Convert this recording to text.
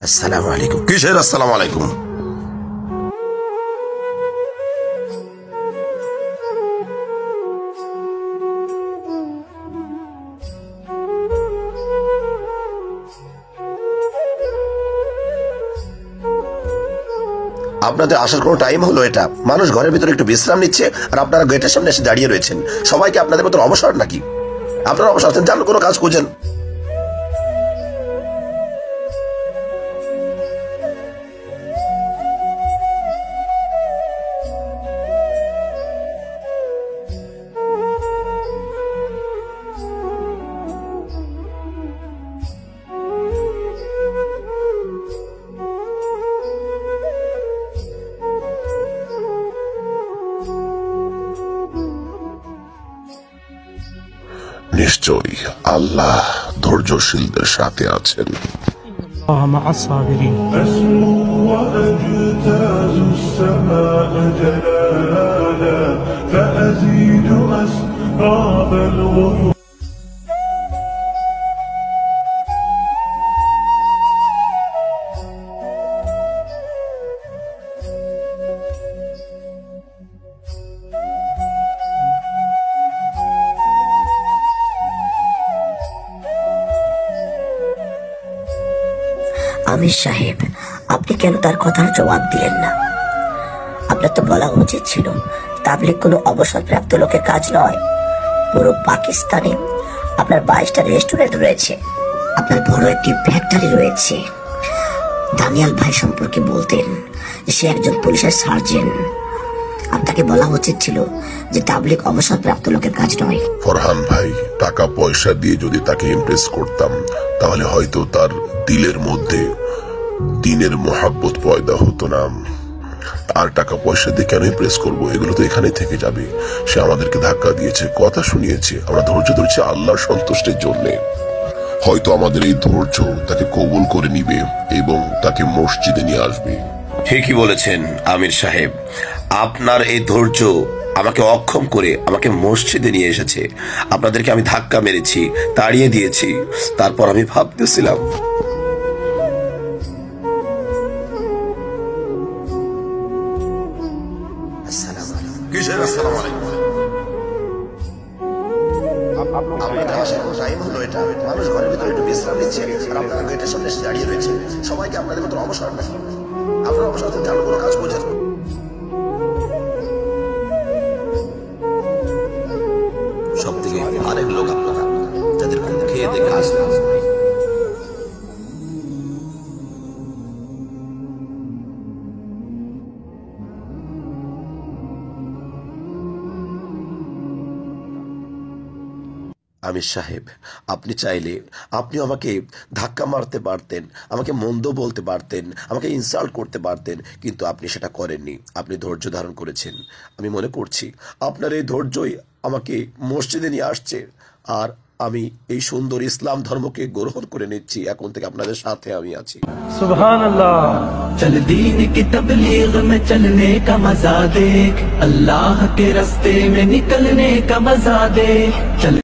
আসসালামু আলাইকুম। কিসের আসসালামু আলাইকুম? আপনাদের আসার কোনো টাইম হলো এটা? মানুষ ঘরের ভিতরে একটু বিশ্রাম নিচ্ছে আর আপনারা গেটের সামনে এসে দাঁড়িয়ে রয়েছেন। সবাইকে আপনাদের মতো অবসর নাকি? আপনারা অবসর আছেন, যান কোনো কাজ খুঁজেন। নিশ্চয়ই আল্লাহ ধৈর্যশীলদের সাথে আছেন। أسمو وأجتاز السماء جلالا فأزيد أسراب الغيوم আমির সাহেব, আপনি কেন তার কথার জবাব দিলেন না? আপনার তো বলা উচিত ছিল তাবলীগ কোনো অবসরপ্রাপ্ত লোকের কাজ নয়। পুরো পাকিস্তানে আপনার 22টা রেস্টুরেন্ট রয়েছে, আপনার বড় একটি ফ্যাক্টরি রয়েছে। দানিয়াল ভাই সম্পর্কে বলতেন সে একজন পুলিশের সার্জেন্ট। আপনাকে বলা উচিত ছিল যে তাবলীগ অবসরপ্রাপ্ত লোকের কাজ নয়। ফরহান ভাই, টাকা পয়সা দিয়ে যদি তাকে ইমপ্রেস করতাম তাহলে হয়তো তার দিলের মধ্যে দিনের মহাব্বত পয়দা হতো না। আর টাকা পয়সা দিয়ে কেন ইমপ্রেস করবো? এগুলো তো এখানে থেকে যাবে। সে আমাদেরকে ধাক্কা দিয়েছে, কথা শুনিয়েছে, আমরা ধৈর্য ধরেছি আল্লাহর সন্তুষ্টির জন্য। হয়তো আমাদের এই ধৈর্য তাকে কবুল করে নিবে এবং তাকে মসজিদে নিয়ে আসবে। ঠিকই বলেছেন আমির সাহেব, আপনার এই ধৈর্য আমাকে অক্ষম করে আমাকে মসজিদে নিয়ে এসেছে। আপনাদেরকে আমি ধাক্কা মেরেছি, তাড়িয়ে দিয়েছি, তারপর আমি ভাবতেছিলাম কিসের আসসালামু আলাইকুম? আপনাদের আসার কোনো টাইম হলো এটা? মানুষ ঘরের ভিতরে একটু বিশ্রাম নিচ্ছে আর আপনারা গেটের সামনে এসে দাঁড়িয়ে রয়েছে। সবাইকে আপনাদের মতো অবসর নাকি? আপনারা অবসর আছেন, যান কোনো কাজ খুঁজেন। সব থেকে আরেক লোক আপনারা, যাদের খুব খেয়ে দিয়ে কাজ না। আমির সাহেব, আপনি চাইলে আপনি আমাকে ধাক্কা মারতে পারতেন, আমাকে মন্দ বলতে পারতেন, আমাকে ইনসাল্ট করতে পারতেন, কিন্তু আপনি সেটা করেননি। আপনি ধৈর্য ধারণ করেছেন। আমি মনে করছি আপনার এই ধৈর্যই আমাকে মসজিদে নিয়ে আসছে। আর আমি এই সুন্দর ইসলাম ধর্মকে গ্রহণ করে নিচ্ছি। এখন থেকে আপনাদের সাথে আমি আছি। सुभान अल्लाह। चल दीन की तबलीग में चलने का मजा देख, अल्लाह के रास्ते में निकलने का मजा देख। चल